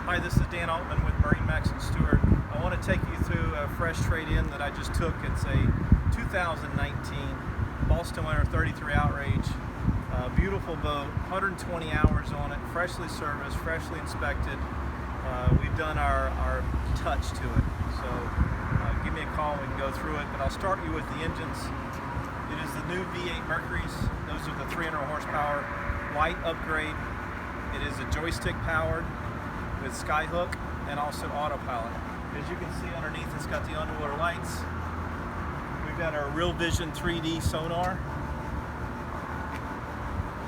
Hi, this is Dan Altman with MarineMax and Stuart. I want to take you through a fresh trade-in that I just took. It's a 2019 Boston Winter 33 Outrage. Beautiful boat, 120 hours on it, freshly serviced, freshly inspected. We've done our touch to it. So give me a call, we can go through it. But I'll start you with the engines. It is the new V8 Mercuries. Those are the 300 horsepower light upgrade. It is a joystick powered with skyhook and also autopilot. As you can see underneath, it's got the underwater lights. We've got our Real Vision 3D sonar.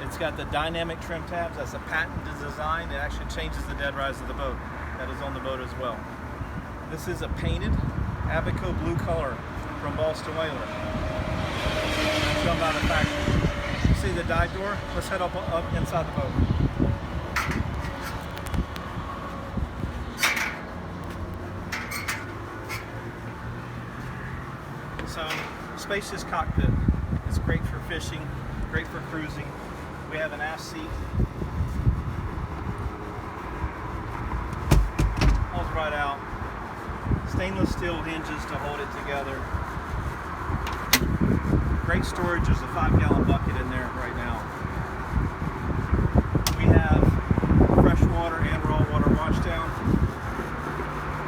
It's got the dynamic trim tabs. That's a patented design. It actually changes the dead rise of the boat. That is on the boat as well. This is a painted Abaco blue color from Boston Whaler. Come out of the factory. See the dive door? Let's head up inside the boat. So, spacious cockpit. It's great for fishing, great for cruising. We have an aft seat. Pulls right out. Stainless steel hinges to hold it together. Great storage. There's a 5-gallon bucket in there right now. We have freshwater and raw water washdown.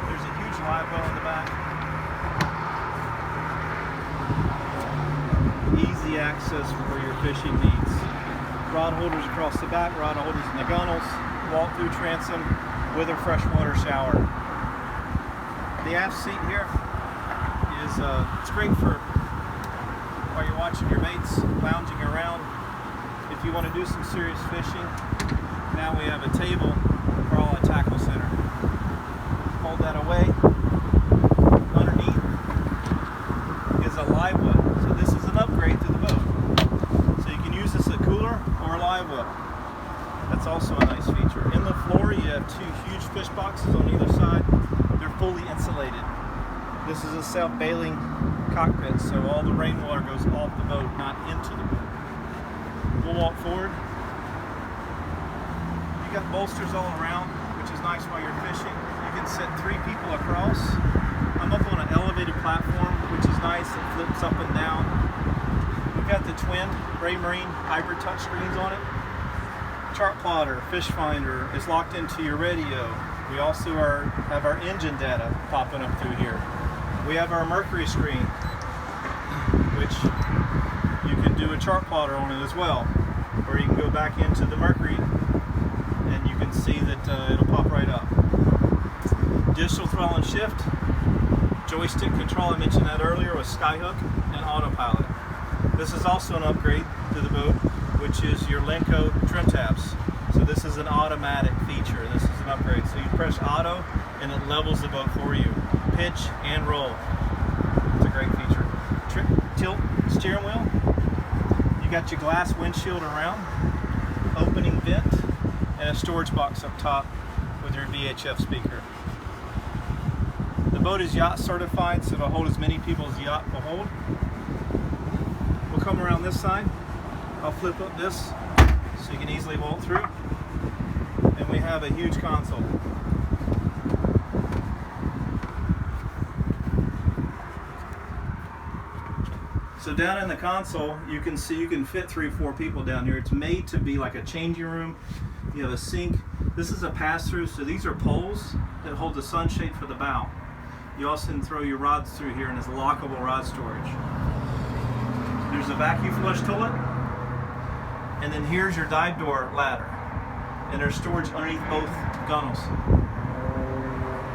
There's a huge live well in the back. Easy access for your fishing needs. Rod holders across the back, rod holders in the gunnels, walk-through transom with a freshwater shower. The aft seat here is it's great for while you're watching your mates lounging around. If you want to do some serious fishing, now we have a table for all at Tackle Center. Hold that away. Underneath is a live well. So this is an upgrade to the boat. So you can use this as a cooler or a live well. That's also a nice feature. In the floor you have 2 huge fish boxes on either side. They're fully insulated. This is a self-bailing cockpit, so all the rainwater goes off the boat, not into the boat. We'll walk forward. You got bolsters all around, which is nice while you're fishing. You can sit 3 people across. I'm up on an elevated platform, which is nice. It flips up and down. We've got the twin Raymarine hybrid touch screens on it. Chart plotter, fish finder is locked into your radio. We also have our engine data popping up through here. We have our Mercury screen, which you can do a chart plotter on it as well. Or you can go back into the Mercury and you can see that it'll pop right up. Digital throttle and shift, joystick control, I mentioned that earlier, with skyhook and autopilot. This is also an upgrade to the boat, which is your Lenco trim tabs. So this is an automatic feature. This is an upgrade. So you press auto and it levels the boat for you. Pitch and roll. It's a great feature. Tilt steering wheel. You got your glass windshield around, opening vent, and a storage box up top with your VHF speaker. The boat is yacht certified, so it'll hold as many people as the yacht will hold. We'll come around this side. I'll flip up this so you can easily walk through. And we have a huge console. So down in the console, you can see you can fit 3 or 4 people down here. It's made to be like a changing room. You have a sink. This is a pass-through, so these are poles that hold the sunshade for the bow. You also can throw your rods through here, and it's a lockable rod storage. There's a vacuum flush toilet, and then here's your dive door ladder. And there's storage underneath both gunnels.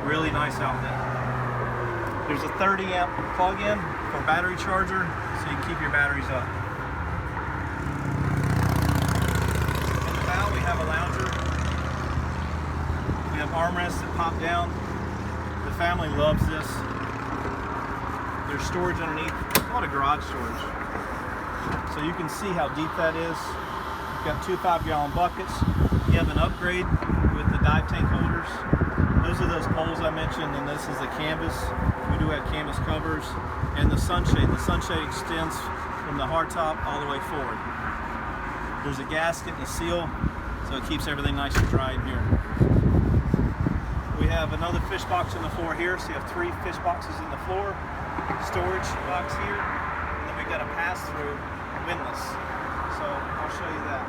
Really nice outfit. There's a 30 amp plug-in for battery charger, so you can keep your batteries up. In the bow we have a lounger. We have armrests that pop down. The family loves this. There's storage underneath. It's called a garage storage. So you can see how deep that is. You've got 2 5-gallon buckets. You have an upgrade with the dive tank holders. Those are those poles I mentioned, and this is the canvas. We do have canvas covers. And the sunshade. The sunshade extends from the hardtop all the way forward. There's a gasket and a seal, so it keeps everything nice and dry in here. another fish box on the floor here, so you have 3 fish boxes in the floor, storage box here, and then we got a pass-through windlass. So I'll show you that.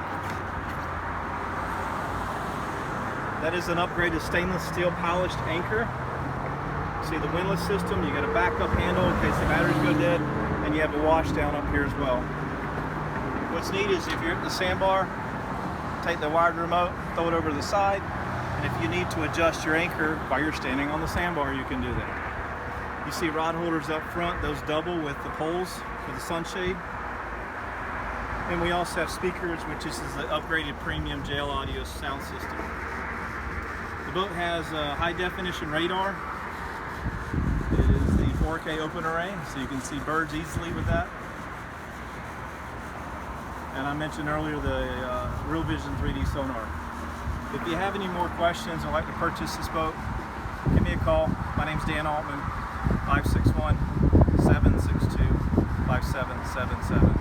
That is an upgraded stainless steel polished anchor. See the windlass system, you got a backup handle in case the batteries go dead, and you have a wash down up here as well. What's neat is if you're at the sandbar, take the wired remote, throw it over to the side, and if you need to adjust your anchor while you're standing on the sandbar, you can do that. You see rod holders up front, those double with the poles for the sunshade. And we also have speakers, which is the upgraded premium JL Audio sound system. The boat has a high definition radar. It is the 4K open array, so you can see birds easily with that. And I mentioned earlier the Real Vision 3D sonar. If you have any more questions or like to purchase this boat, give me a call. My name's Dan Altman, 561-762-5777.